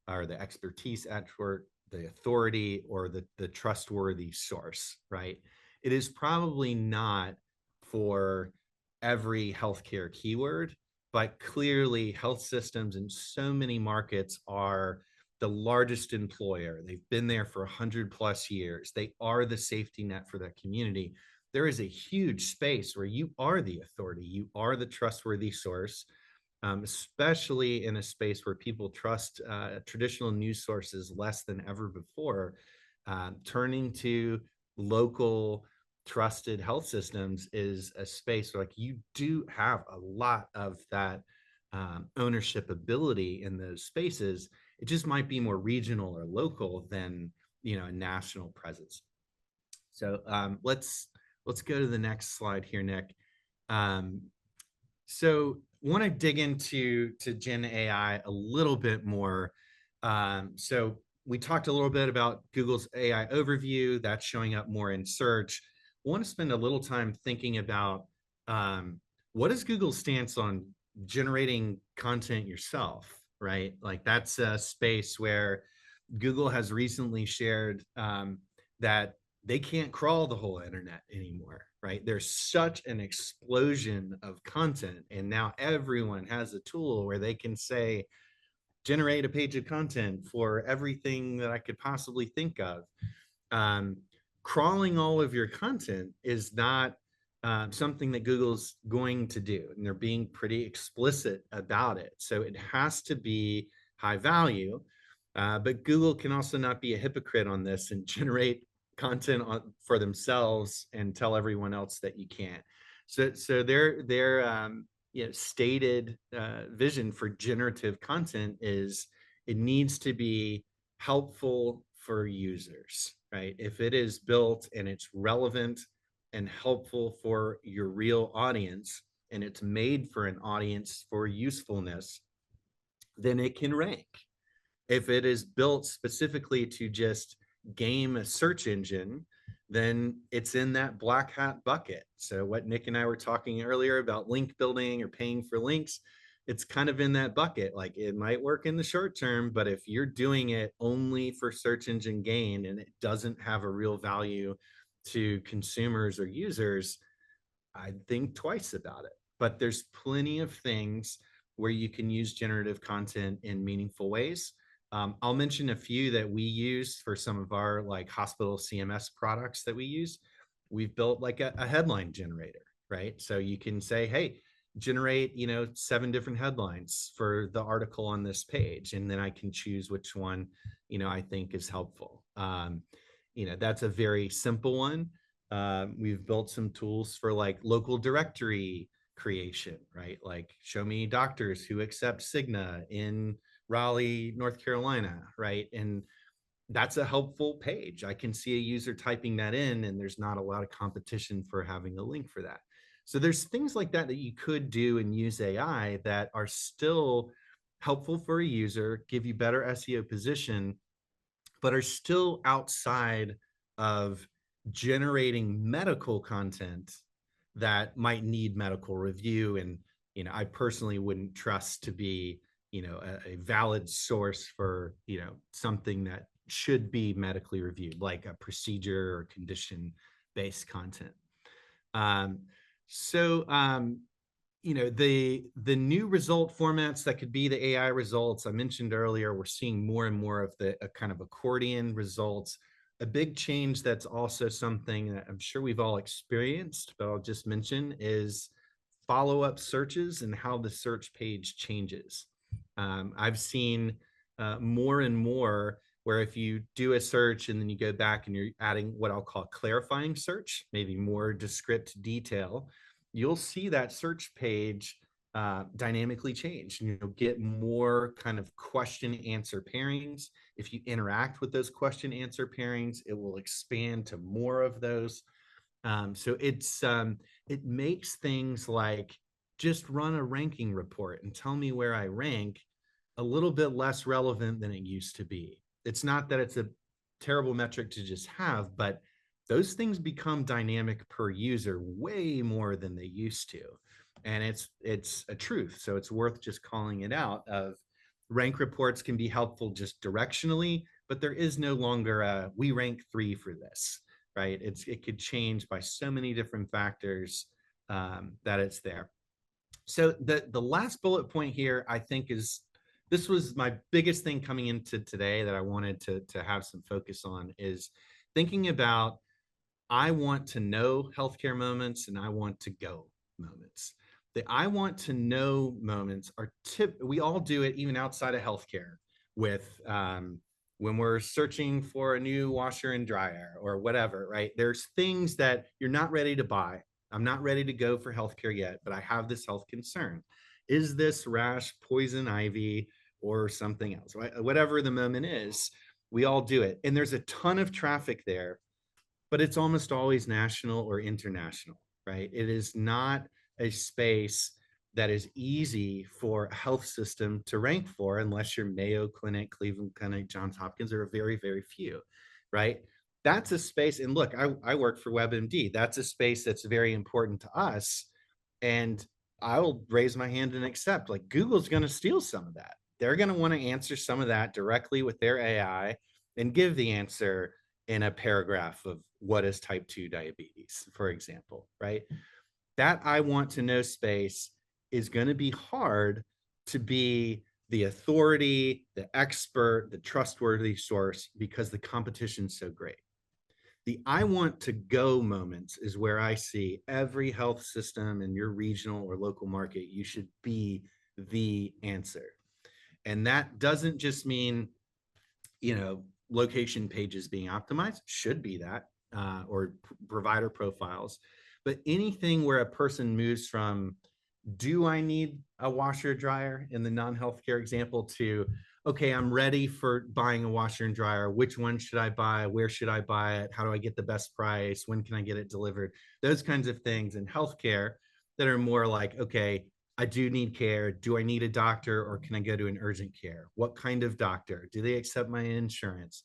or the expertise expert, the authority, or the trustworthy source, right? It is probably not for every healthcare keyword, but clearly health systems in so many markets are the largest employer. They've been there for 100+ years. They are the safety net for their community. There is a huge space where you are the authority, you are the trustworthy source, especially in a space where people trust traditional news sources less than ever before. Turning to local trusted health systems is a space where, like, you do have a lot of that ownership ability in those spaces. It just might be more regional or local than, you know, a national presence. So let's go to the next slide here, Nick. So want to dig into Gen AI a little bit more. So we talked a little bit about Google's AI overview. That's showing up more in search. I want to spend a little time thinking about what is Google's stance on generating content yourself, right? Like, that's a space where Google has recently shared that they can't crawl the whole internet anymore, right? There's such an explosion of content, and now everyone has a tool where they can say, generate a page of content for everything that I could possibly think of. Crawling all of your content is not something that Google's going to do, and they're being pretty explicit about it. So it has to be high value, but Google can also not be a hypocrite on this and generate content for themselves and tell everyone else that you can't. So their you know, stated vision for generative content is it needs to be helpful for users, right? If it is built and it's relevant and helpful for your real audience, and it's made for an audience for usefulness, then it can rank. If it is built specifically to just game a search engine, then it's in that black hat bucket. So what Nick and I were talking earlier about link building or paying for links, it's kind of in that bucket. Like, it might work in the short term, but if you're doing it only for search engine gain and it doesn't have a real value to consumers or users, I'd think twice about it. But there's plenty of things where you can use generative content in meaningful ways. I'll mention a few that we use for some of our, like, hospital CMS products that we use. We've built like a headline generator, right? So you can say, hey, generate, you know, 7 different headlines for the article on this page, and then I can choose which one, you know, I think is helpful. You know, that's a very simple one. We've built some tools for, like, local directory creation, right? Like, show me doctors who accept Cigna in Raleigh, North Carolina, right? And that's a helpful page. I can see a user typing that in, and there's not a lot of competition for having a link for that. So there's things like that that you could do and use AI that are still helpful for a user, give you better SEO position, but are still outside of generating medical content that might need medical review. And, you know, I personally wouldn't trust to be, you know, a valid source for, you know, something that should be medically reviewed, like a procedure or condition-based content. You know, the new result formats that could be the AI results I mentioned earlier, we're seeing more and more of the kind of accordion results. A big change that's also something that I'm sure we've all experienced, but I'll just mention, is follow-up searches and how the search page changes. I've seen more and more where if you do a search and then you go back and you're adding what I'll call clarifying search, maybe more descriptive detail, you'll see that search page dynamically change. Get more kind of question answer pairings. If you interact with those question answer pairings, it will expand to more of those. So it makes things like just run a ranking report and tell me where I rank a little bit less relevant than it used to be. It's not that it's a terrible metric to just have, but those things become dynamic per user way more than they used to. And it's a truth. So it's worth just calling it out. Of rank reports can be helpful just directionally, but there is no longer a we rank 3 for this, right? It could change by so many different factors that it's there. So the last bullet point here, I think, is this was my biggest thing coming into today that I wanted to have some focus on, is thinking about, I want to know healthcare moments and I want to go moments. The I want to know moments are we all do it even outside of healthcare with when we're searching for a new washer and dryer or whatever, right? There's things that you're not ready to buy. I'm not ready to go for healthcare yet, but I have this health concern. Is this rash poison ivy or something else, right? Whatever the moment is, we all do it. And there's a ton of traffic there, but it's almost always national or international, right? It is not a space that is easy for a health system to rank for unless you're Mayo Clinic, Cleveland Clinic, Johns Hopkins. There are very, very few, right? That's a space. And look, I work for WebMD. That's a space that's very important to us. And I'll raise my hand and accept, like, Google's going to steal some of that. They're going to want to answer some of that directly with their AI and give the answer in a paragraph of what is type 2 diabetes, for example, right? That I want to know space is going to be hard to be the authority, the expert, the trustworthy source, because the competition's so great. The I want to go moments is where I see every health system in your regional or local market, you should be the answer. And that doesn't just mean, location pages being optimized, should be that, or provider profiles, but anything where a person moves from, do I need a washer dryer in the non-healthcare example, to, okay, I'm ready for buying a washer and dryer. Which one should I buy? Where should I buy it? How do I get the best price? When can I get it delivered? Those kinds of things in healthcare that are more like, okay, I do need care. Do I need a doctor, or can I go to an urgent care? What kind of doctor? Do they accept my insurance?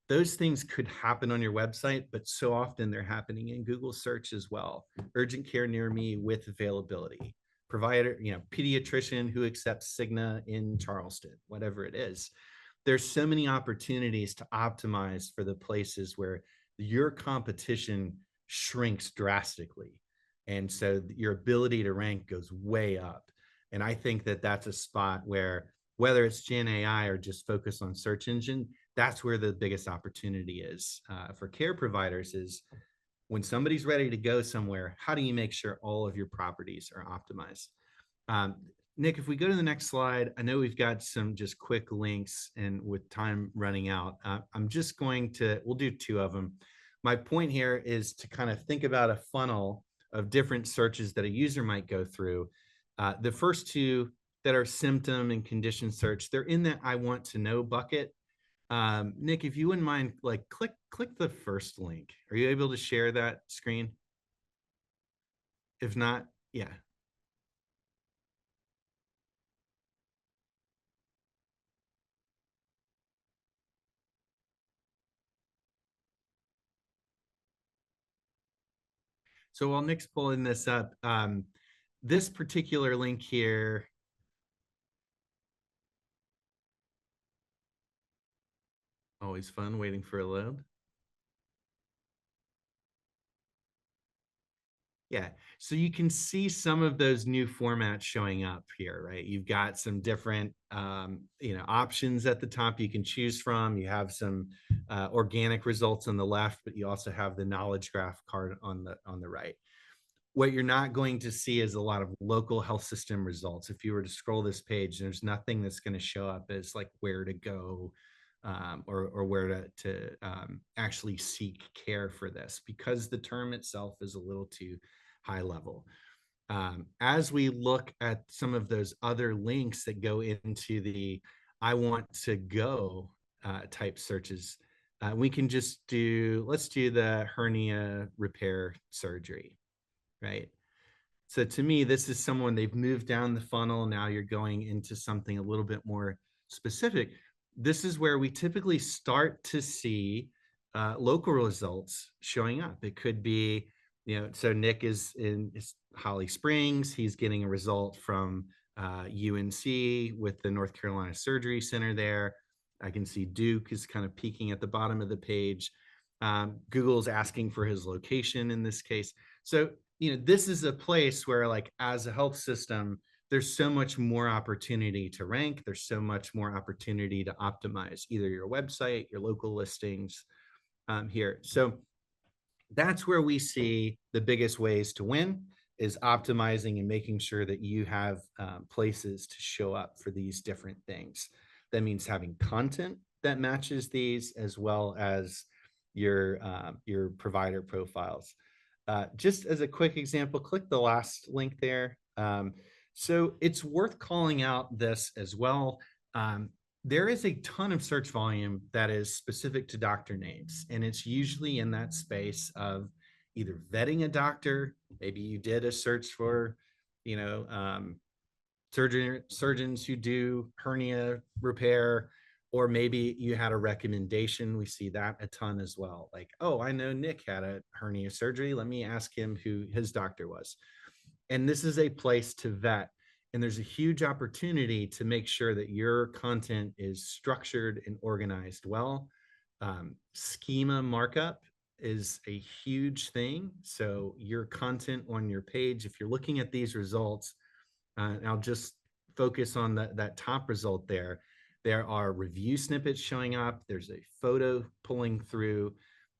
Those things could happen on your website, but so often they're happening in Google search as well. Urgent care near me with availability. Provider, pediatrician who accepts Cigna in Charleston, whatever it is. There's so many opportunities to optimize for the places where your competition shrinks drastically. And so your ability to rank goes way up. And I think that that's a spot where, whether it's Gen AI or just focus on search engine, that's where the biggest opportunity is for care providers. Is when somebody's ready to go somewhere, how do you make sure all of your properties are optimized? Nick, if we go to the next slide, I know we've got some just quick links, and with time running out, I'm just we'll do 2 of them. My point here is to kind of think about a funnel of different searches that a user might go through. The first 2 that are symptom and condition search, they're in that I want to know bucket. Nick, if you wouldn't mind, like, click the first link. Are you able to share that screen? If not, yeah. So while Nick's pulling this up, this particular link here, always fun waiting for a load. Yeah, so you can see some of those new formats showing up here, right? You've got some different, options at the top you can choose from. You have some organic results on the left, but you also have the knowledge graph card on the right. What you're not going to see is a lot of local health system results. If you were to scroll this page, there's nothing that's going to show up as like where to go or where to actually seek care for this, because the term itself is a little too high level. As we look at some of those other links that go into the I want to go type searches, we can just let's do the hernia repair surgery, right? So to me, this is someone, they've moved down the funnel. Now you're going into something a little bit more specific. This is where we typically start to see local results showing up. It could be, so Nick is in Holly Springs. He's getting a result from UNC with the North Carolina Surgery Center there. I can see Duke is kind of peeking at the bottom of the page. Google's asking for his location in this case. So this is a place where, like, as a health system, there's so much more opportunity to rank. There's so much more opportunity to optimize either your website, your local listings here. So that's where we see the biggest ways to win, is optimizing and making sure that you have places to show up for these different things. That means having content that matches these, as well as your provider profiles. Just as a quick example, click the last link there. So it's worth calling out this as well. There is a ton of search volume that is specific to doctor names, and it's usually in that space of either vetting a doctor. Maybe you did a search for, surgeons who do hernia repair, or maybe you had a recommendation. We see that a ton as well. Like, oh, I know Nick had a hernia surgery. Let me ask him who his doctor was. And this is a place to vet. And there's a huge opportunity to make sure that your content is structured and organized well. Schema markup is a huge thing. So your content on your page, if you're looking at these results, and I'll just focus on that top result there. There are review snippets showing up. There's a photo pulling through,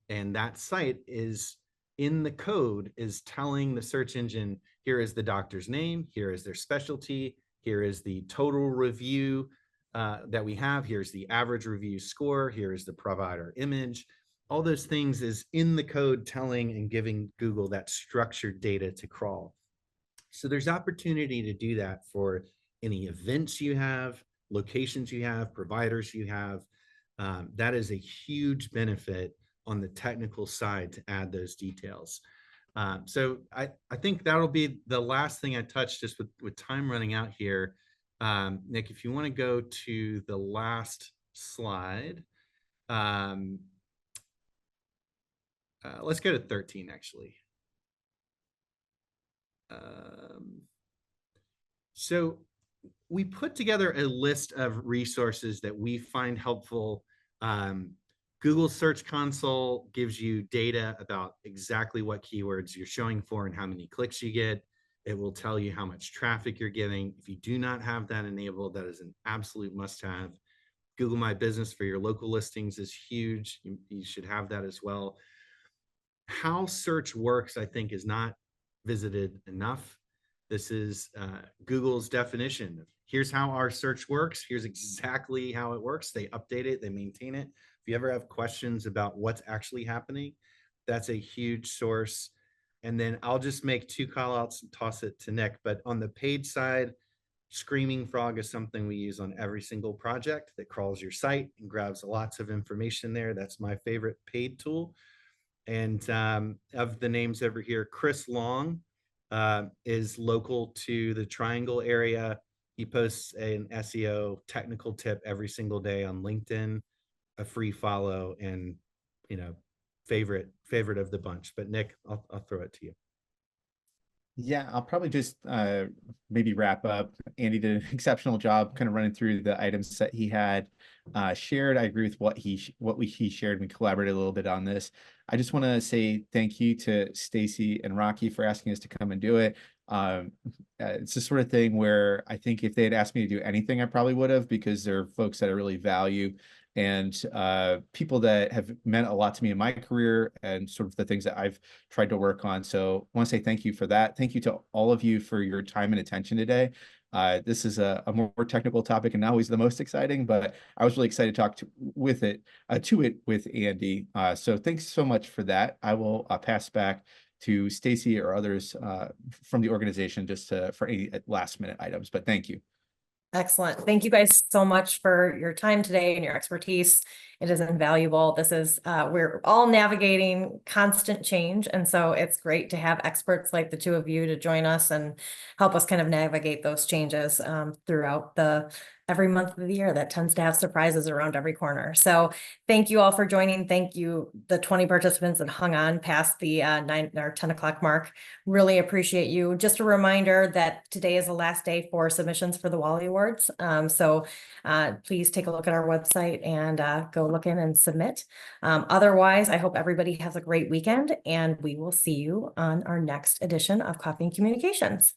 and that site is in the code is telling the search engine, here is the doctor's name, here is their specialty, here is the total review that we have, here's the average review score, here is the provider image. All those things is in the code, telling and giving Google that structured data to crawl. So there's opportunity to do that for any events you have, locations you have, providers you have. That is a huge benefit on the technical side to add those details. So I think that'll be the last thing I touch, just with time running out here. Nick, if you want to go to the last slide. Let's go to 13, actually. So we put together a list of resources that we find helpful. Google Search Console gives you data about exactly what keywords you're showing for and how many clicks you get. It will tell you how much traffic you're getting. If you do not have that enabled, that is an absolute must-have. Google My Business for your local listings is huge. You should have that as well. How search works, I think, is not visited enough. This is Google's definition. Here's how our search works. Here's exactly how it works. They update it, they maintain it. If you ever have questions about what's actually happening, that's a huge source. And then I'll just make two call outs and toss it to Nick. But on the page side, Screaming Frog is something we use on every single project that crawls your site and grabs lots of information there. That's my favorite paid tool. And of the names over here, Chris Long is local to the Triangle area. He posts an SEO technical tip every single day on LinkedIn, a free follow, and favorite of the bunch. But Nick, I'll throw it to you. Yeah, I'll probably just maybe wrap up. Andy did an exceptional job kind of running through the items that he had shared. I agree with what he shared. We collaborated a little bit on this. I just want to say thank you to Stacy and Rocky for asking us to come and do it. It's the sort of thing where I think if they had asked me to do anything, I probably would have, because they're folks that I really value, and people that have meant a lot to me in my career and sort of the things that I've tried to work on. So I want to say thank you for that. Thank you to all of you for your time and attention today. This is a more technical topic and not always the most exciting, but I was really excited to talk to it with Andy. So thanks so much for that. I will pass back to Stacy or others from the organization just for any last minute items. But thank you. Excellent. Thank you guys so much for your time today and your expertise. It is invaluable. This is, we're all navigating constant change. And so it's great to have experts like the two of you to join us and help us kind of navigate those changes throughout every month of the year that tends to have surprises around every corner. So thank you all for joining. Thank you, the 20 participants that hung on past the 9 or 10 o'clock mark. Really appreciate you. Just a reminder that today is the last day for submissions for the Wally Awards. So please take a look at our website and go look in and submit. Otherwise, I hope everybody has a great weekend, and we will see you on our next edition of Coffee and Communications.